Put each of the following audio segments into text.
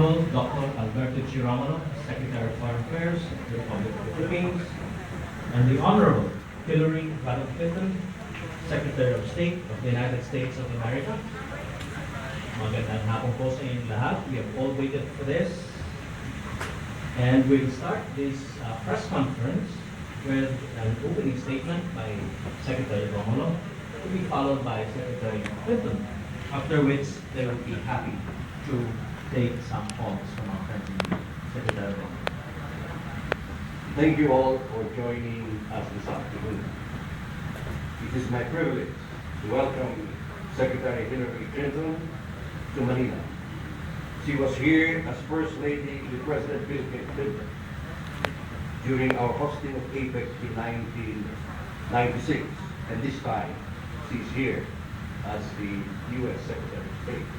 Dr. Alberto Chiramano, Secretary of Foreign Affairs, Republic of the Philippines, and the Honorable Hillary Rodham Clinton, Secretary of State of the United States of America. Magandang hapon po sa inyong lahat. We have all waited for this. And we'll start this press conference with an opening statement by Secretary Romulo, to be followed by Secretary Clinton, after which they will be happy to take some calls from our friends. Secretary Romulo. Thank you all for joining us this afternoon. It is my privilege to welcome Secretary Hillary Clinton to Manila. She was here as First Lady with President Bill Clinton during our hosting of APEC in 1996, and this time she's here as the U.S. Secretary of State.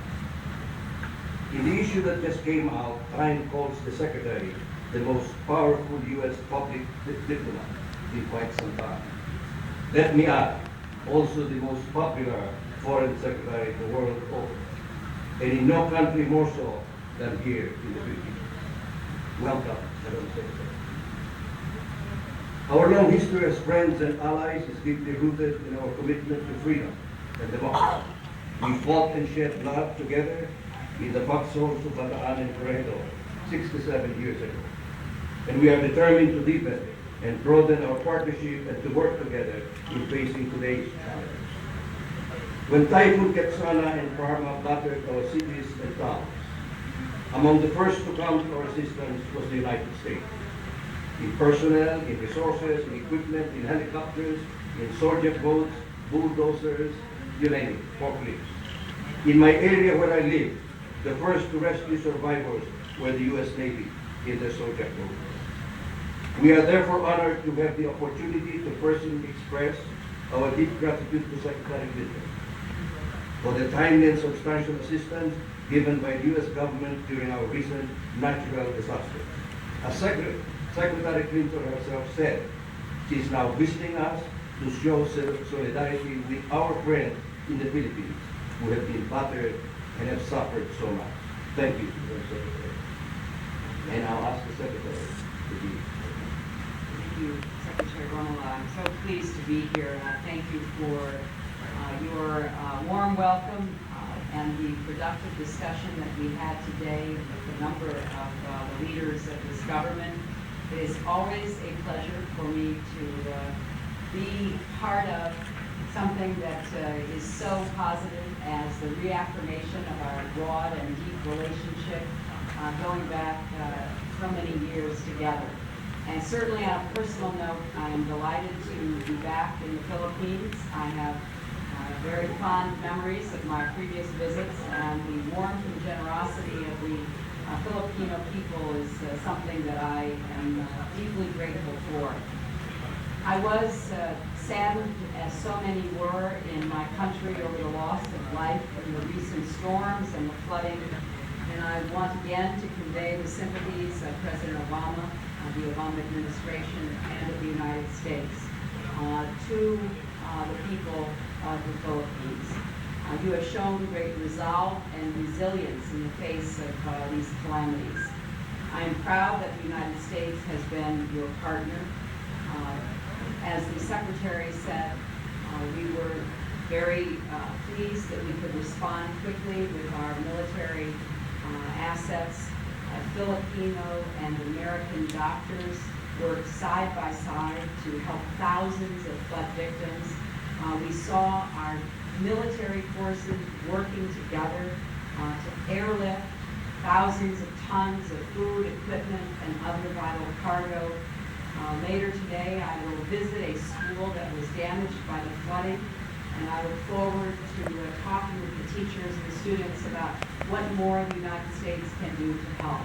In the issue that just came out, Time calls the Secretary the most powerful U.S. public diplomat in quite some time. Let me add, also the most popular foreign secretary the world over, and in no country more so than here in the Philippines. Welcome, Madam Secretary. Our long history as friends and allies is deeply rooted in our commitment to freedom and democracy. We fought and shed blood together in the foxholes of Bataan and Corredo 67 years ago. And we are determined to deepen and broaden our partnership and to work together in facing today's challenges. When Typhoon Ketsana and Parma battered our cities and towns, among the first to come to our assistance was the United States. In personnel, in resources, in equipment, in helicopters, in Zodiac boats, bulldozers, you name it, forklifts. In my area where I live, the first to rescue survivors were the U.S. Navy in their Zodiac boats. We are therefore honored to have the opportunity to personally express our deep gratitude to Secretary Clinton for the timely and substantial assistance given by the U.S. government during our recent natural disaster. As Secretary Clinton herself said, she is now visiting us to show solidarity with our friends in the Philippines who have been battered and have suffered so much. Thank you, Mr. Secretary. And I'll ask the Secretary to be. Thank you, Secretary Romulo. I'm so pleased to be here, and I thank you for your warm welcome and the productive discussion that we had today with a number of the leaders of this government. It is always a pleasure for me to be part of something that is so positive as the reaffirmation of our broad and deep relationship going back so many years together. And certainly on a personal note, I am delighted to be back in the Philippines. I have very fond memories of my previous visits, and the warmth and generosity of the Filipino people is something that I am deeply grateful for. I was saddened, as so many were in my country, over the loss of life in the recent storms and the flooding. And I want again to convey the sympathies of President Obama, the Obama administration, and of the United States to the people of the Philippines. You have shown great resolve and resilience in the face of these calamities. I am proud that the United States has been your partner. As the Secretary said, we were very pleased that we could respond quickly with our military assets. Filipino and American doctors worked side by side to help thousands of flood victims. We saw our military forces working together to airlift thousands of tons of food, equipment, and other vital cargo. Later today, I will visit a school that was damaged by the flooding, and I look forward to talking with the teachers and the students about what more the United States can do to help.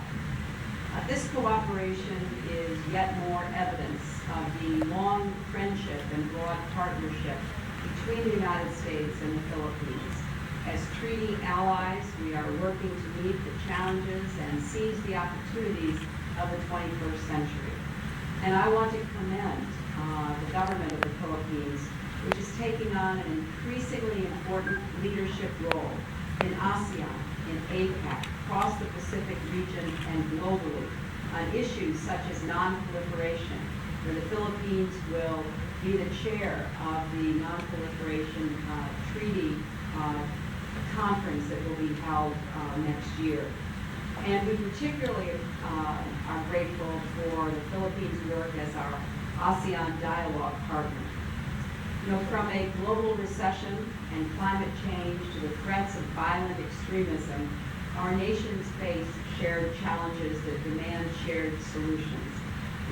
This cooperation is yet more evidence of the long friendship and broad partnership between the United States and the Philippines. As treaty allies, we are working to meet the challenges and seize the opportunities of the 21st century. And I want to commend the government of the Philippines, which is taking on an increasingly important leadership role in ASEAN, in APEC, across the Pacific region, on issues such as non-proliferation, where the Philippines will be the chair of the non-proliferation treaty conference that will be held next year. And we particularly are grateful for the Philippines' work as our ASEAN dialogue partner. You know, from a global recession and climate change to the threats of violent extremism, our nations face shared challenges that demand shared solutions.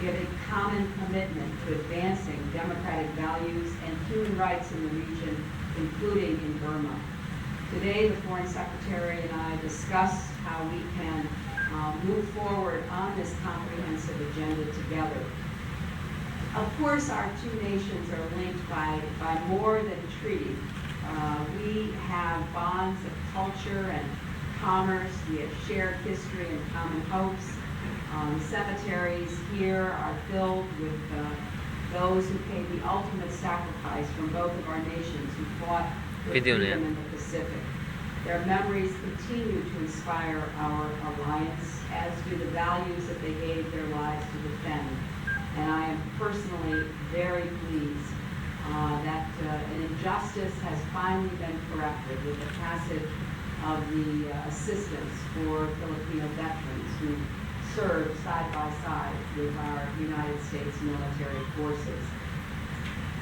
We have a common commitment to advancing democratic values and human rights in the region, including in Burma. Today, the Foreign Secretary and I discussed how we can move forward on this comprehensive agenda together. Of course, our two nations are linked by more than treaty. We have bonds of culture and commerce. We have shared history and common hopes. Cemeteries here are filled with those who paid the ultimate sacrifice from both of our nations who fought for freedom in the Pacific. Their memories continue to inspire our alliance, as do the values that they gave their lives to defend. And I am personally very pleased that an injustice has finally been corrected with the passage of the assistance for Filipino veterans who served side by side with our United States military forces.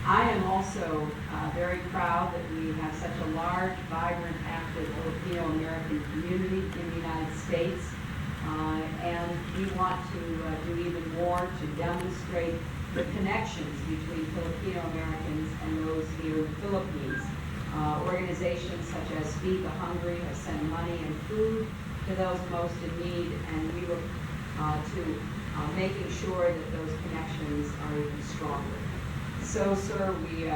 I am also very proud that we have such a large, vibrant, active Filipino-American community in the United States. And we want to do even more to demonstrate the connections between Filipino Americans and those here in the Philippines. Organizations such as Feed the Hungry have sent money and food to those most in need, and we look to making sure that those connections are even stronger. So, sir, we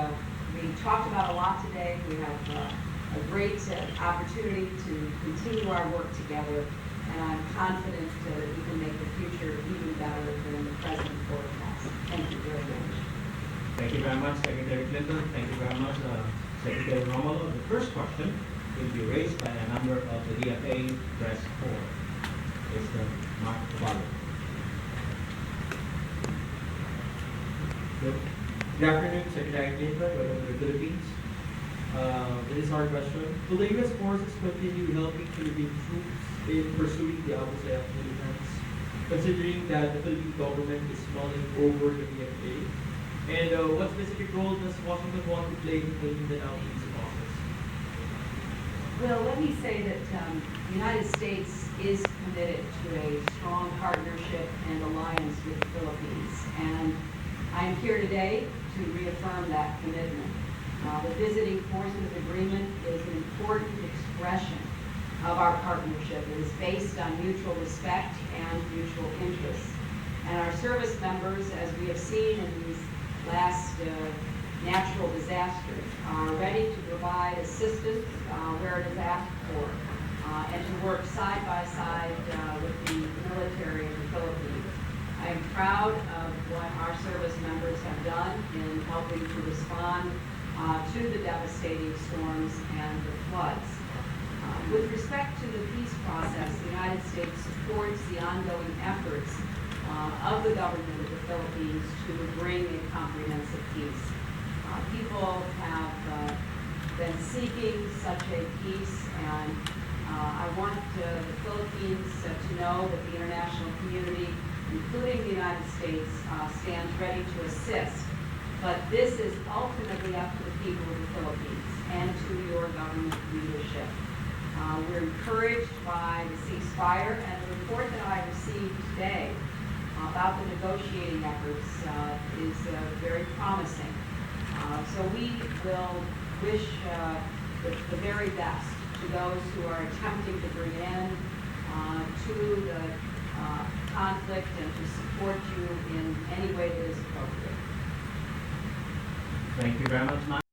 talked about a lot today. We have a great opportunity to continue our work together, and I'm confident that we can make the future even better than the present forecast. Thank you very much. Thank you very much, Secretary Clinton. Thank you very much, Secretary Romulo. The first question will be raised by a member of the DFA Press Corps. Mr. Mark Caballo. Good afternoon, Secretary Clinton, welcome to the Philippines. This is our question. Will the U.S. forces continue helping Philippine troops in pursuing the Abu Sayyaf militants, considering that the Philippine government is mulling over the DFA? And what specific role does Washington want to play in taking the out peace process? Well, let me say that the United States is committed to a strong partnership and alliance with the Philippines. And I am here today to reaffirm that commitment. The Visiting Forces Agreement is an important expression of our partnership. It is based on mutual respect and mutual interests. And our service members, as we have seen in these last natural disasters, are ready to provide assistance where it is asked for, and to work side by side with the military of the Philippines. I am proud of what our service members have done in helping to respond to the devastating storms and the floods. With respect to the peace process, the United States supports the ongoing efforts of the government of the Philippines to bring a comprehensive peace. People have been seeking such a peace, and I want the Philippines to know that the international community, including the United States, stands ready to assist. But this is ultimately up to the people of the Philippines and to your government leadership. We're encouraged by the ceasefire, and the report that I received today about the negotiating efforts is very promising. So we will wish the very best to those who are attempting to bring an end to the conflict and to support you in any way that is appropriate. Thank you very much, Ma'am.